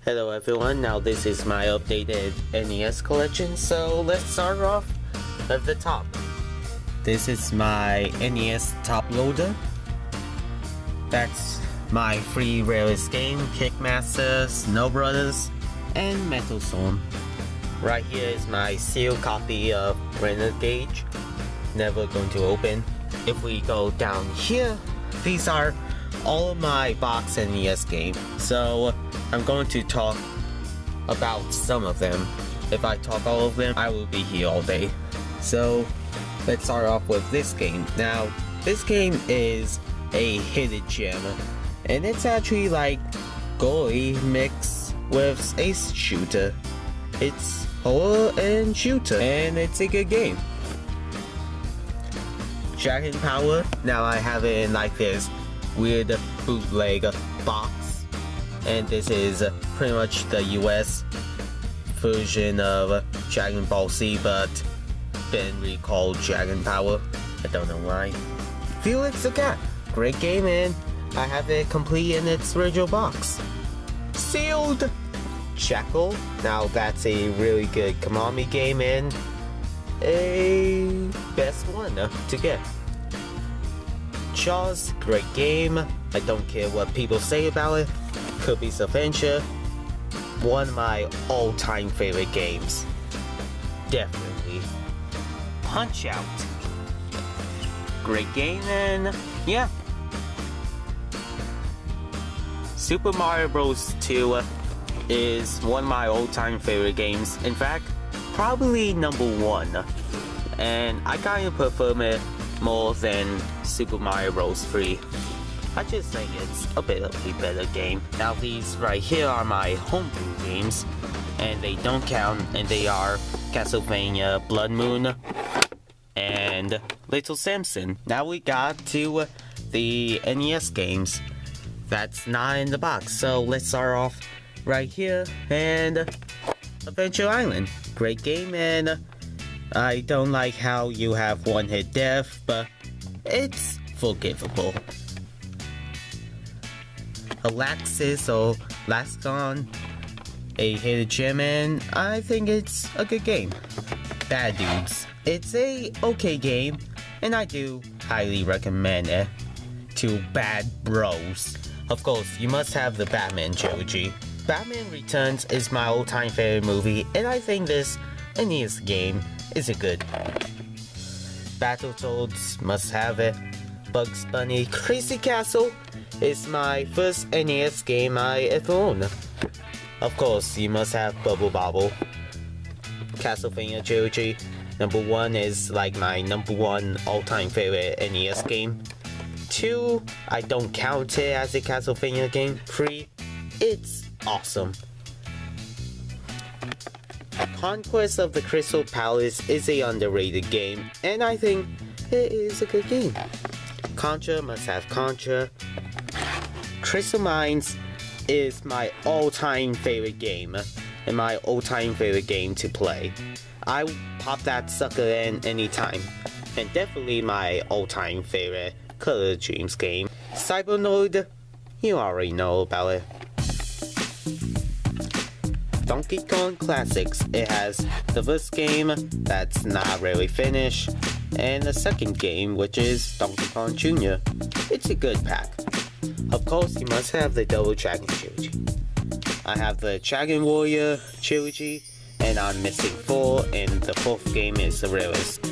Hello everyone, now this is my updated NES collection, so let's start off at the top. This is my NES top loader. That's my three rarest game, Kickmaster, Snow Brothers, and Metal Storm. Right here is my sealed copy of Renegade, never going to open. If we go down here, these are all of my box NES games, so I'm going to talk about some of them. If I talk all of them, I will be here all day. So let's start off with this game. Now, this game is a hidden gem, and it's actually like goalie mixed with ace shooter. It's horror and shooter, and it's a good game. Dragon Power. Now I have it in like this weird bootleg box, and this is pretty much the US version of Dragon Ball Z, but been recalled Dragon Power. I don't know why. Felix the Cat, great game, and I have it complete in its original box. Sealed Jackal. Now that's a really good Konami game and a best one to get. Jaws, great game. I don't care what people say about it. Kirby's Adventure, one of my all-time favorite games. Definitely. Punch Out, great game, and yeah. Super Mario Bros. 2 is one of my all-time favorite games. In fact, probably number one. And I kinda prefer it more than Super Mario Bros. 3. I just think it's a bit of a better game. Now these right here are my homebrew games, and they don't count, and they are Castlevania Blood Moon and Little Samson. Now we got to the NES games that's not in the box, so let's start off right here. And Adventure Island, great game, and I don't like how you have one hit death, but it's forgivable. Alaxis or Lascon, a hidden gem, and I think it's a good game. Bad Dudes, it's a okay game, and I do highly recommend it to bad bros. Of course, you must have the Batman trilogy. Batman Returns is my all-time favorite movie, and I think this NES game is a good. Battletoads, must have it. Bugs Bunny Crazy Castle is my first NES game I ever owned. Of course, you must have Bubble Bobble. Castlevania trilogy, number 1 is like my number 1 all-time favorite NES game. 2, I don't count it as a Castlevania game. 3, it's awesome. Conquest of the Crystal Palace is a underrated game, and I think it is a good game. Contra, must have Contra. Crystal Mines is my all-time favorite game, and my all-time favorite game to play. I pop that sucker in anytime, and definitely my all-time favorite Color Dreams game. Cybernoid, you already know about it. Donkey Kong Classics, it has the first game that's not really finished, and the second game, which is Donkey Kong Jr. It's a good pack. Of course, you must have the Double Dragon trilogy. I have the Dragon Warrior trilogy, and I'm missing 4, and the 4th game is the rarest.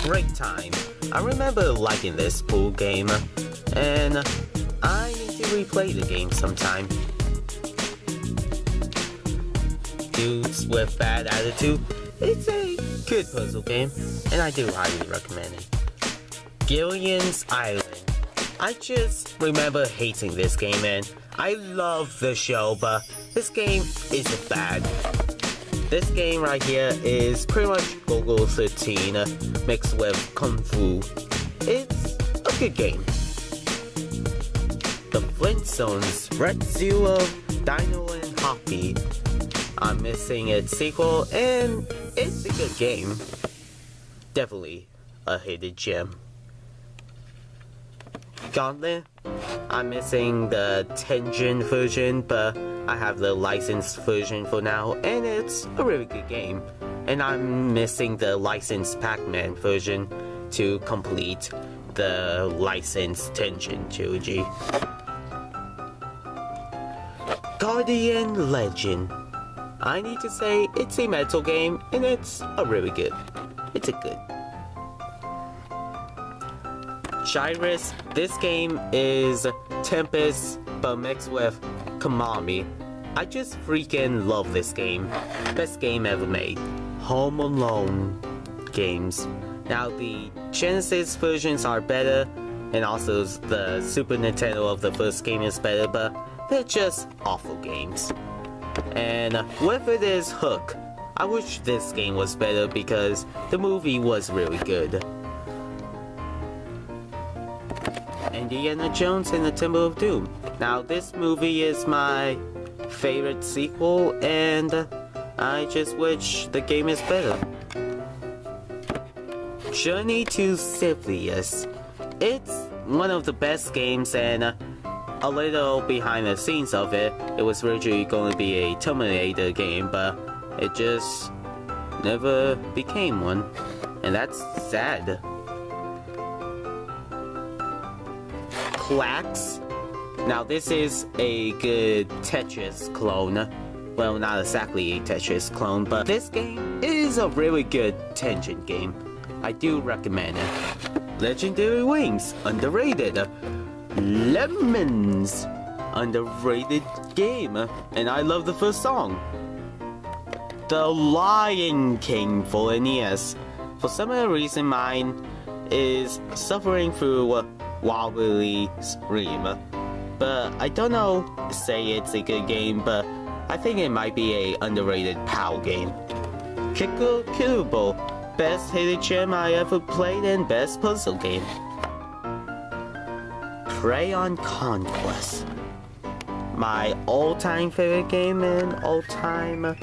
Break Time. I remember liking this pool game, and I need to replay the game sometime. Dudes with Bad Attitude, it's a good puzzle game, and I do highly recommend it. Gillian's Island. I just remember hating this game, and I love the show, but this game is bad. This game right here is pretty much Golgo 13 mixed with Kung Fu. It's a good game. The Flintstones, Red Zero, Dino and Hoppy. I'm missing its sequel, and it's a good game. Definitely a hidden gem. Gauntlet, I'm missing the Tengen version, but I have the licensed version for now, and it's a really good game. And I'm missing the licensed Pac-Man version to complete the licensed Tension trilogy. Guardian Legend. I need to say it's a metal game, and it's a really good. It's a good. Shirus. This game is Tempest, but mixed with Kamami. I just freaking love this game. Best game ever made. Home Alone games. Now the Genesis versions are better, and also the Super Nintendo of the first game is better, but they're just awful games. And with it is Hook. I wish this game was better because the movie was really good. Indiana Jones and the Temple of Doom. Now this movie is my favorite sequel, and I just wish the game is better. Journey to Silius. It's one of the best games, and a little behind the scenes of it, it was originally going to be a Terminator game, but it just never became one, and that's sad. Clax. Now this is a good Tetris clone. Well, not exactly a Tetris clone, but this game is a really good Tension game. I do recommend it. Legendary Wings, underrated. Lemons, underrated game, and I love the first song. The Lion King for NES. For some reason, mine is suffering through wobbly scream, but I don't know. Say it's a good game, but I think it might be a underrated PAL game. Killable, best hidden gem I ever played and best puzzle game. Crayon Conquest, my all-time favorite game and all-time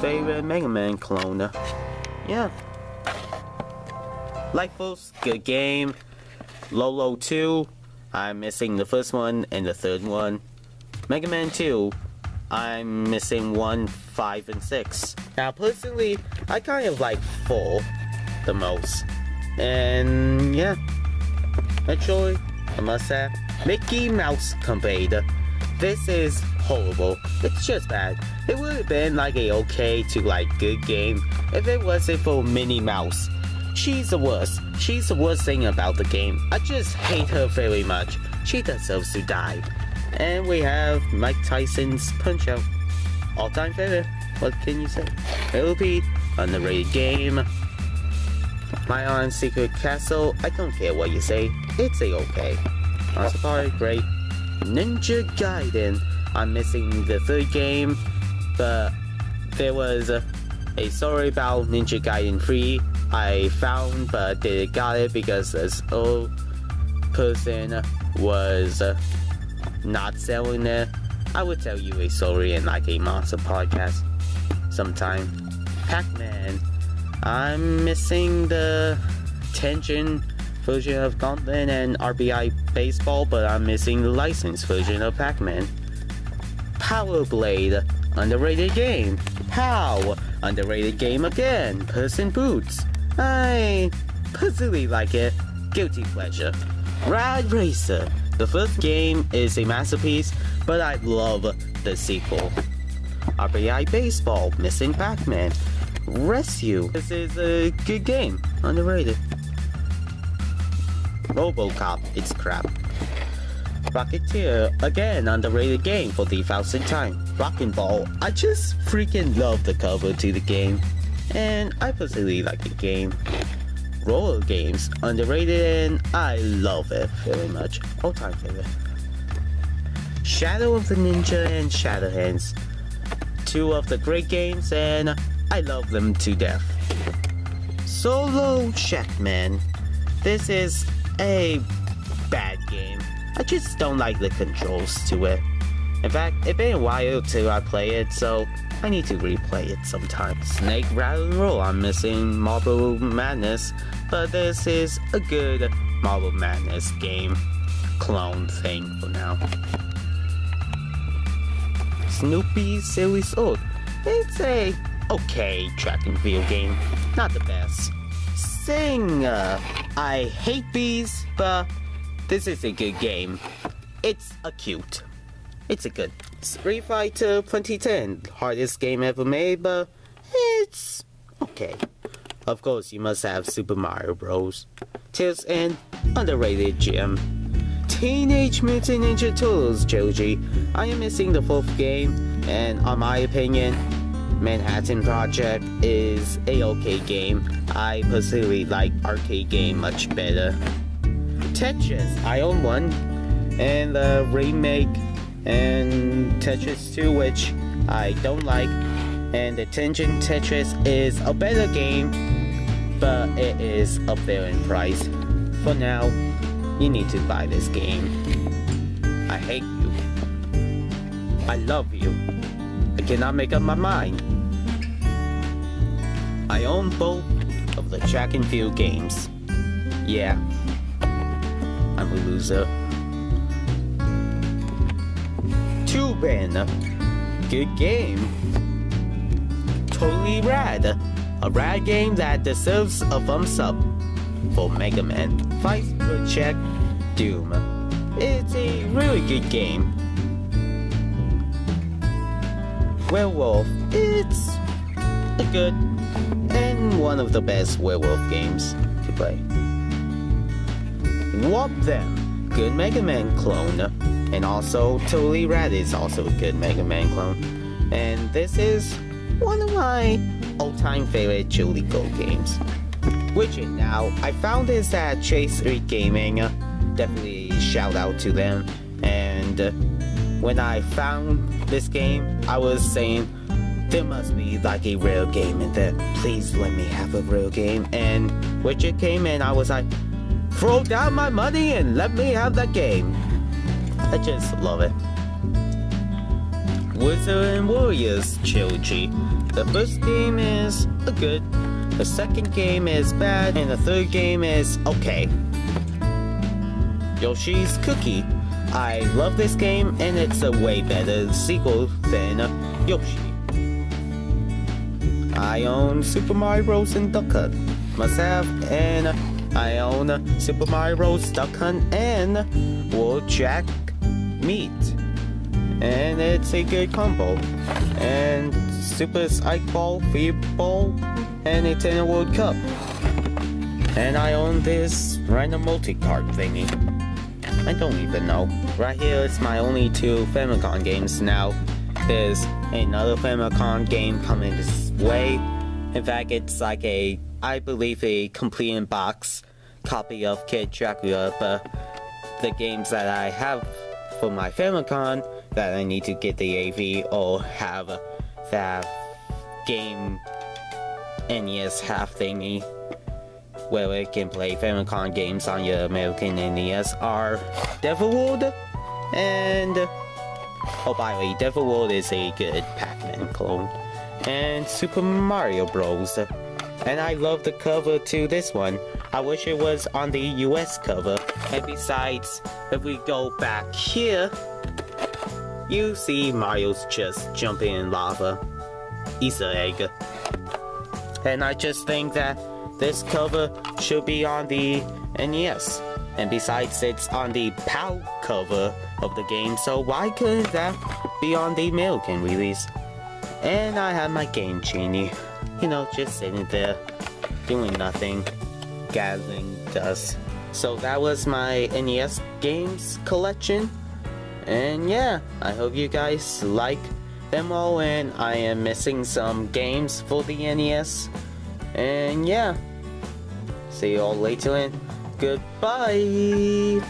favorite Mega Man clone. Yeah. Lifeforce, good game. Lolo 2, I'm missing the first one and the third one. Mega Man 2, I'm missing 1, 5, and 6. Now personally, I kind of like 4 the most. And yeah, actually, I must say, Mickey Mouse Campade. This is horrible. It's just bad. It would have been like a okay to like good game if it wasn't for Minnie Mouse. She's the worst. She's the worst thing about the game. I just hate her very much. She deserves to die. And we have Mike Tyson's Punch-Out. All-time favorite. What can you say? LP, underrated game. My Iron Secret Castle. I don't care what you say. It's a-okay. Safari, great. Ninja Gaiden. I'm missing the third game, but there was a story about Ninja Gaiden 3 I found, but didn't got it because this old person was not selling it. I would tell you a story in like a monster podcast sometime. Pac-Man. I'm missing the Tension version of Gauntlet and RBI Baseball, but I'm missing the licensed version of Pac-Man. Power Blade, underrated game. Pow, underrated game again. Puss in Boots. I personally like it. Guilty pleasure. Rad Racer. The first game is a masterpiece, but I love the sequel. RBI Baseball, missing Pac-Man. Rescue. This is a good game. Underrated. RoboCop, it's crap. Rocketeer, again underrated game for the 1000th time. Rockin' Ball, I just freaking love the cover to the game, and I personally like the game. Roller games, underrated, and I love it very much. All time favorite. Shadow of the Ninja and Shadowhands, 2 of the great games, and I love them to death. Solo Checkman, this is a bad game. I just don't like the controls to it. In fact, it's been a while till I play it, so I need to replay it sometime. Snake Rattle and Roll, I'm missing Marble Madness, but this is a good Marble Madness game clone thing for now. Snoopy series old. It's a okay track and field game, not the best. Saying I hate bees, but this is a good game. It's a cute. It's a good Street Fighter 2010, hardest game ever made, but it's okay. Of course, you must have Super Mario Bros. Tears and underrated gem. Teenage Mutant Ninja Turtles trilogy. I am missing the fourth game, and on my opinion, Manhattan Project is a okay game. I personally like arcade game much better. Tetris, I own one, and the remake, and Tetris 2, which I don't like, and Attention Tetris is a better game, but it is up there in price. For now, you need to buy this game. I hate you. I love you. I cannot make up my mind. I own both of the track and field games. Yeah, I'm a loser. Tubin, good game. Totally rad. A rad game that deserves a thumbs up. For Mega Man, Fight for Check, Doom. It's a really good game. Werewolf, it's a good and one of the best werewolf games to play. Warp Them, good Mega Man clone. And also, Totally Rad is also a good Mega Man clone. And this is one of my all-time favorite Julie Go games. Which now, I found this at Chase 3 Gaming. Definitely shout out to them. And when I found this game, I was saying, there must be like a real game in there. Please let me have a real game. And Witcher came and I was like, throw down my money and let me have that game. I just love it. Wizard and Warriors trilogy. The first game is good. The second game is bad, and the third game is okay. Yoshi's Cookie. I love this game, and it's a way better sequel than Yoshi. I own Super Mario Bros. And Duck Hunt. Must have, and I own Super Mario Bros. Duck Hunt and World Jack Meat. And it's a good combo. And Super Ike Ball, Free Ball, and Nintendo World Cup. And I own this random multi-card thingy. I don't even know. Right here is my only two Famicom games now. There's another Famicom game coming this way. In fact, it's like I believe a complete in-box copy of Kid Dracula, but the games that I have for my Famicom that I need to get the AV or have that game NES half thingy where it can play Famicom games on your American NES are Devil World and oh, by the way, Devil World is a good Pac-Man clone, and Super Mario Bros. And I love the cover to this one. I wish it was on the US cover. And besides, if we go back here, you see Mario's just jumping in lava. Easter egg. And I just think that this cover should be on the NES. And besides, it's on the PAL cover of the game, so why couldn't that be on the American release? And I have my Game Genie, you know, just sitting there, doing nothing, gathering dust. So that was my NES games collection. And yeah, I hope you guys like them all, and I am missing some games for the NES. And yeah, see you all later and goodbye.